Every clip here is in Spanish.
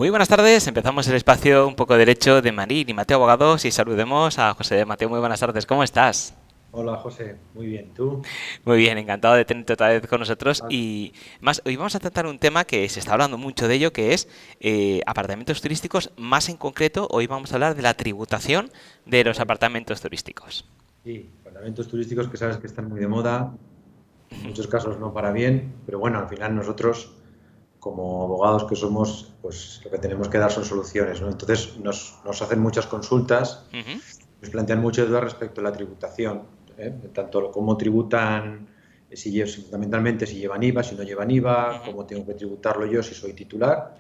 Muy buenas tardes, empezamos el espacio Un poco Derecho de Marín y Mateo Abogados y saludemos a José. Mateo, muy buenas tardes, ¿cómo estás? Hola José, muy bien. ¿Tú? Muy bien, encantado de tenerte otra vez con nosotros Ah, y más, hoy vamos a tratar un tema que se está hablando mucho de ello, que es apartamentos turísticos, más en concreto, hoy vamos a hablar de la tributación de los correcto. apartamentos turísticos. Sí, apartamentos turísticos que sabes que están muy de moda, en muchos casos no para bien, pero bueno, al final nosotros, como abogados que somos, pues lo que tenemos que dar son soluciones, ¿no? Entonces nos hacen muchas consultas, Ujú, nos plantean muchas dudas respecto a la tributación, tanto cómo tributan, fundamentalmente si llevan IVA, si no llevan IVA, ujú. cómo tengo que tributarlo yo si soy titular.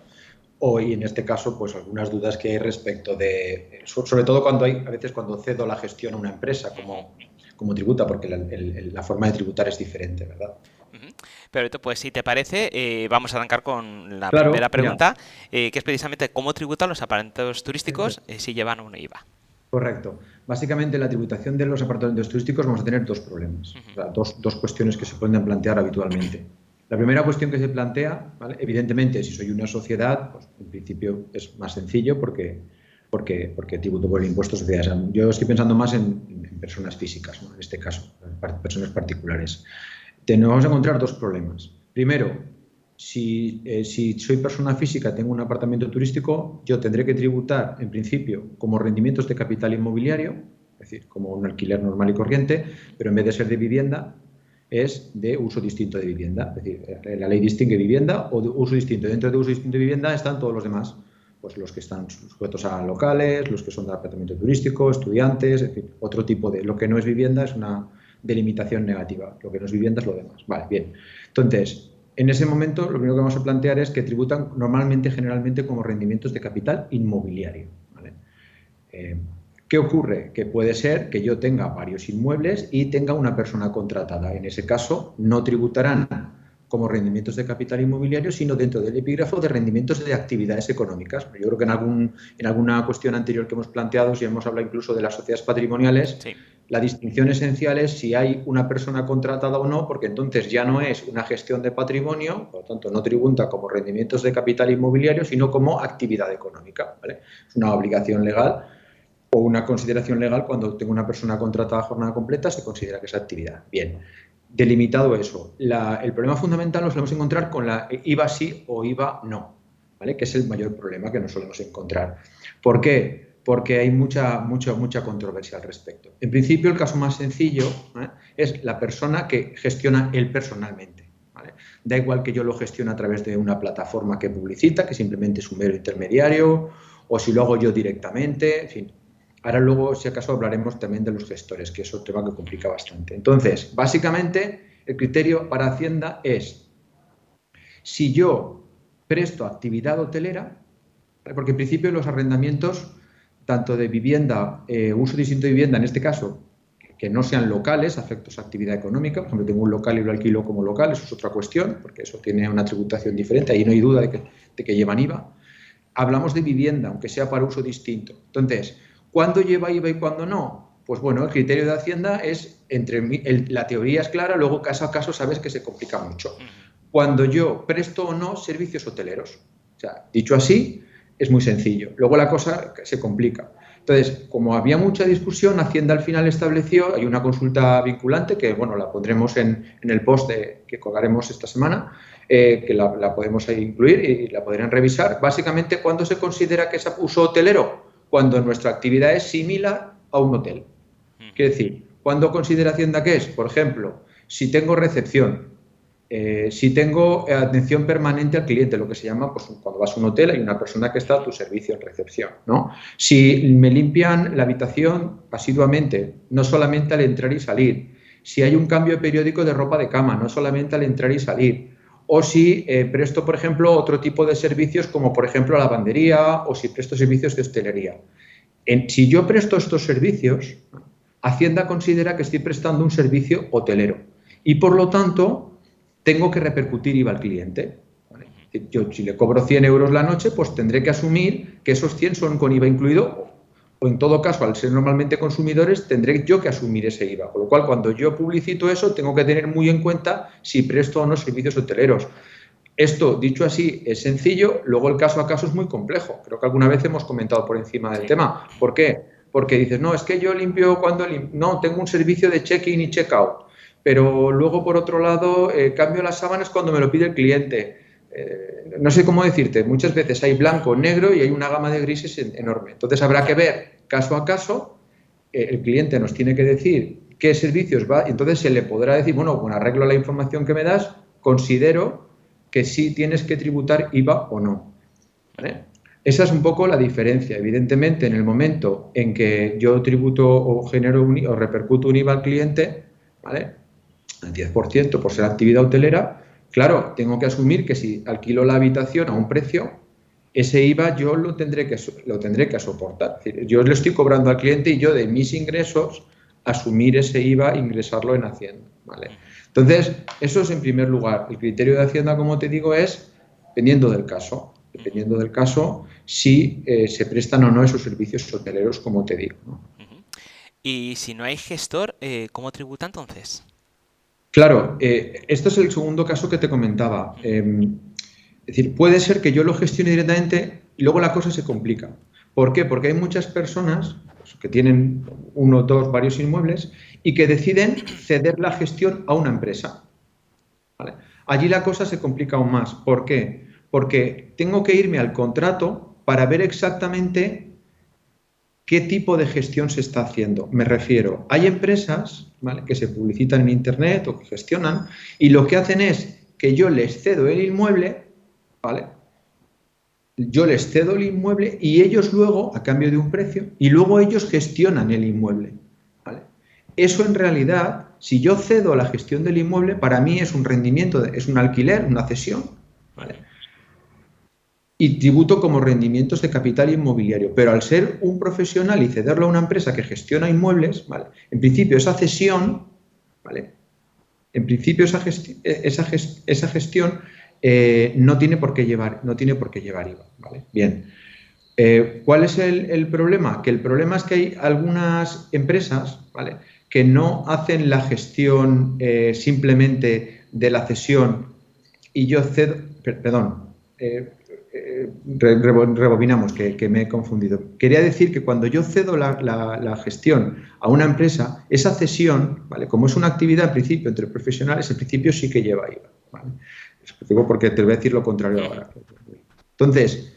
O, y en este caso, pues algunas dudas que hay respecto de, sobre todo cuando hay, a veces cuando cedo la gestión a una empresa, como tributa, porque la forma de tributar es diferente, ¿verdad? Ujú. Perfecto, pues si te parece, vamos a arrancar con la Claro, primera mira, pregunta, que es precisamente cómo tributan los apartamentos turísticos perfecto, si llevan un IVA. correcto. Básicamente, la tributación de los apartamentos turísticos vamos a tener dos problemas, o Ujú, sea, dos cuestiones que se pueden plantear habitualmente. La primera cuestión que se plantea, ¿vale? Evidentemente, si soy una sociedad, pues en principio es más sencillo porque tributo por el impuesto de sociedades. Yo estoy pensando más en personas físicas, ¿no? En este caso, personas particulares. Vamos a encontrar dos problemas. Primero, si soy persona física, tengo un apartamento turístico, yo tendré que tributar, en principio, como rendimientos de capital inmobiliario, es decir, como un alquiler normal y corriente, ujú, pero en vez de ser de vivienda, es de uso distinto de vivienda. Es decir, la ley distingue vivienda o de uso distinto. Dentro de uso distinto de vivienda están todos los demás, pues los que están sujetos a locales, los que son de apartamento turístico, estudiantes, es decir, otro tipo de. Lo que no es vivienda es una delimitación negativa. Lo que no es vivienda es lo demás. Vale, bien. Entonces, en ese momento, lo primero que vamos a plantear es que tributan normalmente, generalmente, como rendimientos de capital inmobiliario. ¿Vale? Eh, ¿Qué ocurre? Que puede ser que yo tenga varios inmuebles y tenga una persona contratada. En ese caso, no tributarán como rendimientos de capital inmobiliario, sino dentro del epígrafo de rendimientos de actividades económicas. Yo creo que en alguna cuestión anterior que hemos planteado, si hemos hablado incluso de las sociedades patrimoniales, sí. la distinción esencial es si hay una persona contratada o no, porque entonces ya no es una gestión de patrimonio, por lo tanto no tributa como rendimientos de capital inmobiliario, sino como actividad económica. ¿Vale? Es una obligación legal o una consideración legal cuando tengo una persona contratada a jornada completa, se considera que es actividad. Bien, delimitado eso. El problema fundamental nos lo vamos a encontrar con la IVA sí o IVA no, ¿vale? Que es el mayor problema que nos solemos encontrar. ¿Por qué? Porque hay mucha controversia al respecto. En principio, el caso más sencillo, es la persona que gestiona él personalmente. ¿Vale? Da igual que yo lo gestione a través de una plataforma que publicita, que simplemente es un mero intermediario, o si lo hago yo directamente, en fin. Ahora luego, si acaso, hablaremos también de los gestores, que es otro tema que complica Ujú, bastante. Entonces, básicamente, el criterio para Hacienda es si yo presto actividad hotelera, porque en principio los arrendamientos, tanto de vivienda, uso distinto de vivienda, en este caso, que no sean locales, afectos a actividad económica, por ejemplo, tengo un local y lo alquilo como local, eso es otra cuestión, porque eso tiene una tributación diferente, ahí no hay duda de que llevan IVA. Hablamos de vivienda, aunque sea para uso distinto. Entonces, ¿cuándo lleva IVA y cuándo no? Pues bueno, el criterio de Hacienda es, la teoría es clara, luego caso a caso sabes que se complica mucho. ujú. Cuando yo presto o no servicios hoteleros. O sea, dicho así, es muy sencillo. Luego la cosa se complica. Entonces, como había mucha discusión, Hacienda al final estableció, hay una consulta vinculante que, bueno, la pondremos en el post que colgaremos esta semana, que la podemos ahí incluir y la podrían revisar. Básicamente, ¿cuándo se considera que es uso hotelero? Cuando nuestra actividad es similar a un hotel. Quiere decir, ¿cuándo considera Hacienda que es? Por ejemplo, si tengo recepción, si tengo atención permanente al cliente, lo que se llama, pues cuando vas a un hotel hay una persona que está a tu servicio en recepción, ¿no? Si me limpian la habitación asiduamente, no solamente al entrar y salir, si hay un cambio periódico de ropa de cama, no solamente al entrar y salir, o si presto, por ejemplo, otro tipo de servicios como, por ejemplo, lavandería o si presto servicios de hostelería. Si yo presto estos servicios, Hacienda considera que estoy prestando un servicio hotelero y por lo tanto tengo que repercutir IVA al cliente. ¿Vale? Yo si le cobro 100 euros la noche, pues tendré que asumir que esos 100 son con IVA incluido o en todo caso, al ser normalmente consumidores, tendré yo que asumir ese IVA. Con lo cual, cuando yo publicito eso, tengo que tener muy en cuenta si presto o no servicios hoteleros. Esto, dicho así, es sencillo, luego el caso a caso es muy complejo. Creo que alguna vez hemos comentado por encima del tema. ¿Por qué? Porque dices, no, es que yo limpio cuando no, tengo un servicio de check-in y check-out, pero luego por otro lado cambio las sábanas cuando me lo pide el cliente. No sé cómo decirte, muchas veces hay blanco, negro y hay una gama de grises enorme. Entonces habrá que ver caso a caso, el cliente nos tiene que decir qué servicios va, y entonces se le podrá decir, bueno, con arreglo a la información que me das, considero que sí tienes que tributar IVA o no. ¿Vale? Esa es un poco la diferencia. Evidentemente, en el momento en que yo tributo o genero o repercuto un IVA al cliente, ¿vale? El 10% por ser actividad hotelera, claro, tengo que asumir que si alquilo la habitación a un precio, ese IVA yo lo tendré que soportar. Es decir, yo le estoy cobrando al cliente y yo de mis ingresos asumir ese IVA, ingresarlo en Hacienda. ¿Vale? Entonces, eso es en primer lugar. El criterio de Hacienda, como te digo, es dependiendo del caso. Dependiendo del caso, si se prestan o no esos servicios hoteleros, como te digo, ¿no? Y si no hay gestor, ¿cómo tributa entonces? Claro, este es el segundo caso que te comentaba. Es decir, puede ser que yo lo gestione directamente y luego la cosa se complica. ¿Por qué? Porque hay muchas personas pues, que tienen uno, dos, varios inmuebles y que deciden ceder la gestión a una empresa. ¿Vale? Allí la cosa se complica aún más. ¿Por qué? Porque tengo que irme al contrato para ver exactamente qué tipo de gestión se está haciendo. Me refiero, hay empresas, ¿vale?, que se publicitan en Internet o que gestionan y lo que hacen es que yo les cedo el inmueble, ¿vale? Yo les cedo el inmueble y ellos luego, a cambio de un precio, y luego ellos gestionan el inmueble, ¿vale? Eso en realidad, si yo cedo la gestión del inmueble, para mí es un rendimiento, es un alquiler, una cesión, ¿vale?, y tributo como rendimientos de capital inmobiliario. Pero al ser un profesional y cederlo a una empresa que gestiona inmuebles, ¿vale?, en principio esa cesión, ¿vale?, en principio esa gestión no tiene por qué llevar IVA, ¿vale? Bien. ¿Cuál es el problema? Que el problema es que hay algunas empresas, ¿vale?, que no hacen la gestión simplemente de la cesión y yo cedo, perdón, rebobinamos, que me he confundido. Quería decir que cuando yo cedo la gestión a una empresa, esa cesión, ¿vale?, como es una actividad en principio entre profesionales, en principio sí que lleva IVA, ¿vale? Digo porque te voy a decir lo contrario ahora. Entonces,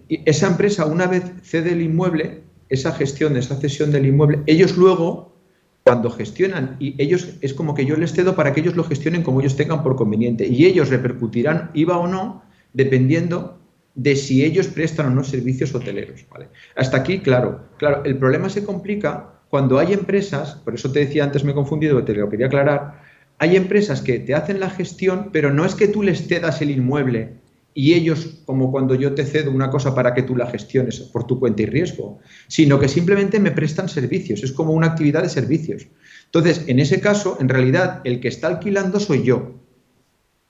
esa empresa, una vez cede el inmueble, esa gestión, esa cesión del inmueble, ellos luego, cuando gestionan, y ellos es como que yo les cedo para que ellos lo gestionen como ellos tengan por conveniente, y ellos repercutirán IVA o no, dependiendo de si ellos prestan o no servicios hoteleros, ¿vale? Hasta aquí, claro, el problema se complica cuando hay empresas, por eso te decía antes, me he confundido, te lo quería aclarar, hay empresas que te hacen la gestión, pero no es que tú les cedas el inmueble y ellos, como cuando yo te cedo una cosa para que tú la gestiones por tu cuenta y riesgo, sino que simplemente me prestan servicios, es como una actividad de servicios. Entonces, en ese caso, en realidad, el que está alquilando soy yo,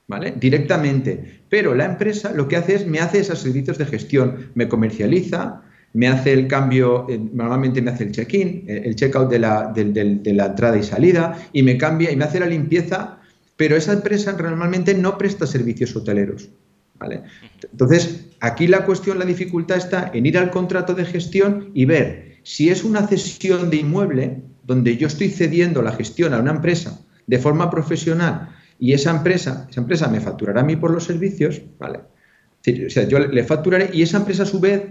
¿vale?, directamente, pero la empresa lo que hace es me hace esos servicios de gestión, me comercializa, me hace el cambio, normalmente me hace el check-in, el check-out de la entrada y salida, y me cambia y me hace la limpieza, pero esa empresa normalmente no presta servicios hoteleros, ¿vale? Entonces, aquí la cuestión, la dificultad está en ir al contrato de gestión y ver si es una cesión de inmueble donde yo estoy cediendo la gestión a una empresa de forma profesional y esa empresa me facturará a mí por los servicios, ¿vale? O sea, yo le facturaré y esa empresa a su vez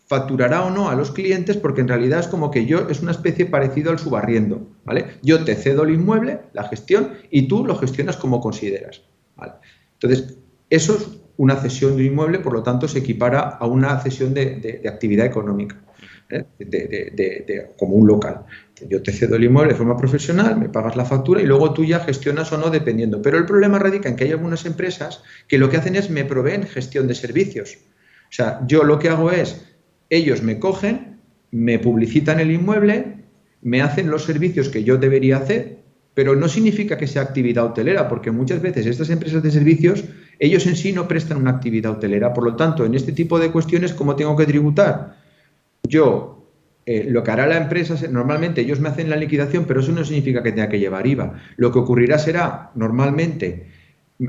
facturará o no a los clientes, porque en realidad es como que es una especie parecido al subarriendo, ¿vale? Yo te cedo el inmueble, la gestión, y tú lo gestionas como consideras, ¿vale? Entonces, eso es una cesión de un inmueble, por lo tanto se equipara a una cesión de actividad económica, como un local. Yo te cedo el inmueble de forma profesional, me pagas la factura y luego tú ya gestionas o no dependiendo. Pero el problema radica en que hay algunas empresas que lo que hacen es me proveen gestión de servicios. O sea, yo lo que hago es, ellos me cogen, me publicitan el inmueble, me hacen los servicios que yo debería hacer, pero no significa que sea actividad hotelera, porque muchas veces estas empresas de servicios, ellos en sí no prestan una actividad hotelera. Por lo tanto, en este tipo de cuestiones, ¿cómo tengo que tributar? Yo, lo que hará la empresa, normalmente ellos me hacen la liquidación, pero eso no significa que tenga que llevar IVA. Lo que ocurrirá será, normalmente,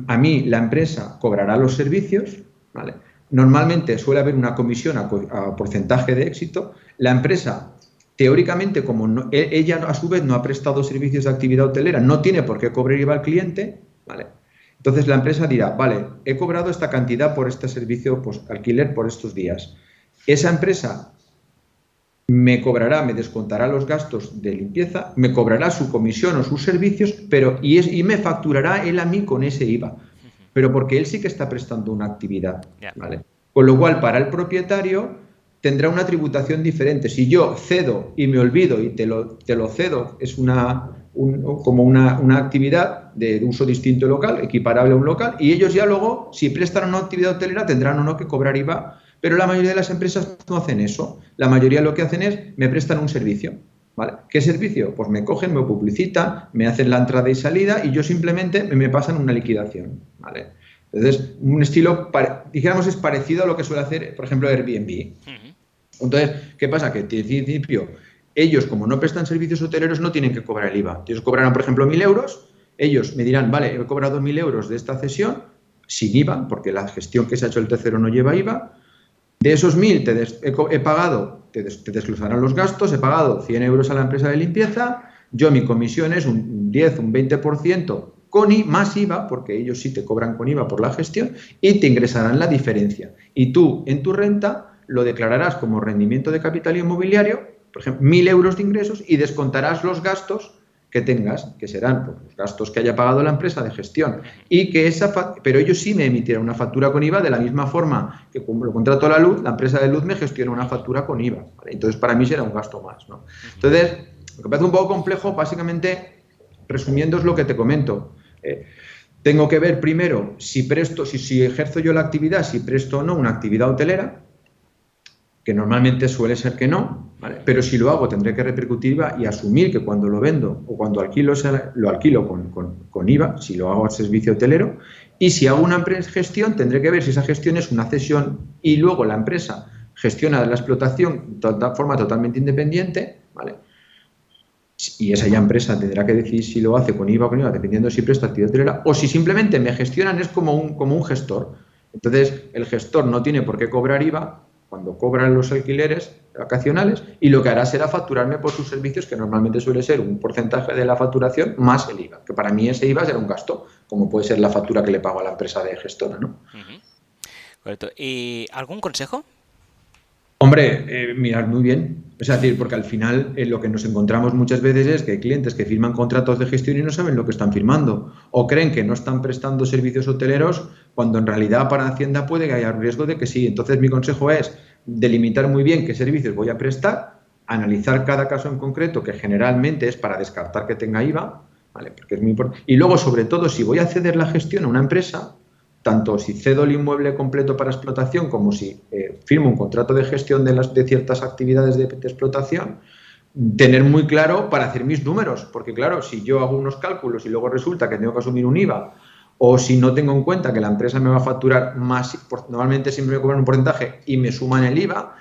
A mí la empresa cobrará los servicios, ¿vale? Normalmente suele haber una comisión a porcentaje de éxito. La empresa, teóricamente, como ella a su vez no ha prestado servicios de actividad hotelera, no tiene por qué cobrar IVA al cliente, ¿vale? Entonces la empresa dirá, vale, he cobrado esta cantidad por este servicio, pues, alquiler por estos días. Esa empresa me cobrará, me descontará los gastos de limpieza, me cobrará su comisión o sus servicios, y me facturará él a mí con ese IVA. Pero porque él sí que está prestando una actividad, Yeah. ¿vale? Con lo cual, para el propietario tendrá una tributación diferente. Si yo cedo y me olvido y te lo cedo, es como una actividad de uso distinto local, equiparable a un local, y ellos ya luego, si prestan una actividad hotelera, tendrán o no que cobrar IVA. Pero la mayoría de las empresas no hacen eso. La mayoría lo que hacen es, me prestan un servicio. ¿Vale? ¿Qué servicio? Pues me cogen, me publicitan, me hacen la entrada y salida y yo simplemente me pasan una liquidación. ¿Vale? Entonces, un estilo, dijéramos, es parecido a lo que suele hacer, por ejemplo, Airbnb. Entonces, ¿qué pasa? Que en principio, ellos, como no prestan servicios hoteleros, no tienen que cobrar el IVA. Ellos cobrarán, por ejemplo, 1.000 euros. Ellos me dirán, vale, he cobrado 1.000 euros de esta cesión sin IVA, porque la gestión que se ha hecho el tercero no lleva IVA. De esos 1.000 he pagado, te desglosarán los gastos, he pagado 100 euros a la empresa de limpieza, yo mi comisión es un 10, un 20% más IVA, porque ellos sí te cobran con IVA por la gestión, y te ingresarán la diferencia. Y tú, en tu renta, lo declararás como rendimiento de capital inmobiliario, por ejemplo, 1.000 euros de ingresos, y descontarás los gastos que tengas, que serán pues, los gastos que haya pagado la empresa de gestión, y que pero ellos sí me emitirán una factura con IVA de la misma forma que como lo contrato a la luz, la empresa de luz me gestiona una factura con IVA, ¿vale? Entonces para mí será un gasto más, ¿no? Entonces, lo que parece un poco complejo, básicamente, resumiendo es lo que te comento. Tengo que ver primero si ejerzo yo la actividad, si presto o no una actividad hotelera, que normalmente suele ser que no, ¿vale? Pero si lo hago tendré que repercutir IVA y asumir que cuando lo vendo o cuando lo alquilo con IVA, si lo hago al servicio hotelero, y si hago una gestión tendré que ver si esa gestión es una cesión y luego la empresa gestiona la explotación de forma totalmente independiente, ¿vale? Y esa ya empresa tendrá que decidir si lo hace con IVA o con IVA, dependiendo de si presta actividad hotelera, o si simplemente me gestionan, es como un gestor. Entonces, el gestor no tiene por qué cobrar IVA cuando cobran los alquileres vacacionales y lo que hará será facturarme por sus servicios, que normalmente suele ser un porcentaje de la facturación más el IVA, que para mí ese IVA será un gasto, como puede ser la factura que le pago a la empresa de gestora, ¿no? Correcto. ¿Y algún consejo? Hombre, mirar muy bien. Es decir, porque al final lo que nos encontramos muchas veces es que hay clientes que firman contratos de gestión y no saben lo que están firmando. O creen que no están prestando servicios hoteleros cuando en realidad para Hacienda puede que haya riesgo de que sí. Entonces mi consejo es delimitar muy bien qué servicios voy a prestar, analizar cada caso en concreto, que generalmente es para descartar que tenga IVA, ¿vale? Porque es muy importante. Y luego, sobre todo, si voy a ceder la gestión a una empresa, tanto si cedo el inmueble completo para explotación como si firmo un contrato de gestión de ciertas actividades de explotación, tener muy claro para hacer mis números, porque claro, si yo hago unos cálculos y luego resulta que tengo que asumir un IVA, o si no tengo en cuenta que la empresa me va a facturar más, normalmente siempre me cobran un porcentaje y me suman el IVA,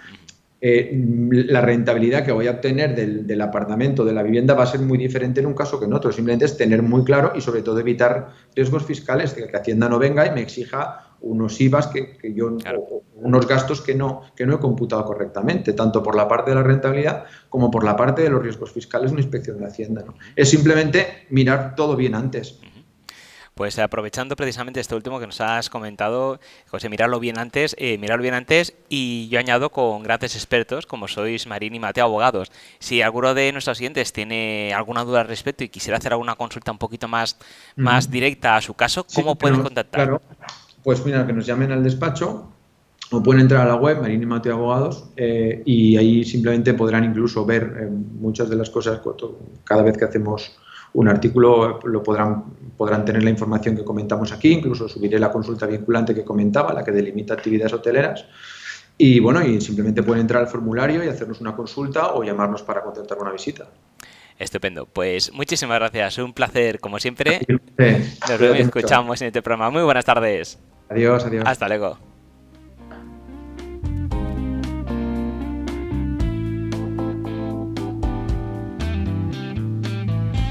la rentabilidad que voy a obtener del apartamento, de la vivienda, va a ser muy diferente en un caso que en otro. Simplemente es tener muy claro y sobre todo evitar riesgos fiscales, de que Hacienda no venga y me exija unos IVAs que yo, claro, o unos gastos que no he computado correctamente, tanto por la parte de la rentabilidad como por la parte de los riesgos fiscales de una inspección de Hacienda, ¿no? Es simplemente mirar todo bien antes. Pues aprovechando precisamente esto último que nos has comentado, José, mirarlo bien antes y yo añado con grandes expertos como sois Marín y Mateo, abogados. Si alguno de nuestros clientes tiene alguna duda al respecto y quisiera hacer alguna consulta un poquito más directa a su caso, ¿cómo pueden contactar? Claro, pues mira, que nos llamen al despacho o pueden entrar a la web Marín y Mateo Abogados y ahí simplemente podrán incluso ver muchas de las cosas. Cada vez que hacemos un artículo podrán tener la información que comentamos aquí, incluso subiré la consulta vinculante que comentaba, la que delimita actividades hoteleras. Y bueno, y simplemente pueden entrar al formulario y hacernos una consulta o llamarnos para concertar una visita. Estupendo. Pues muchísimas gracias. Un placer, como siempre. Nos Nos vemos y escuchamos en este programa. Muy buenas tardes. Adiós, adiós. Hasta luego.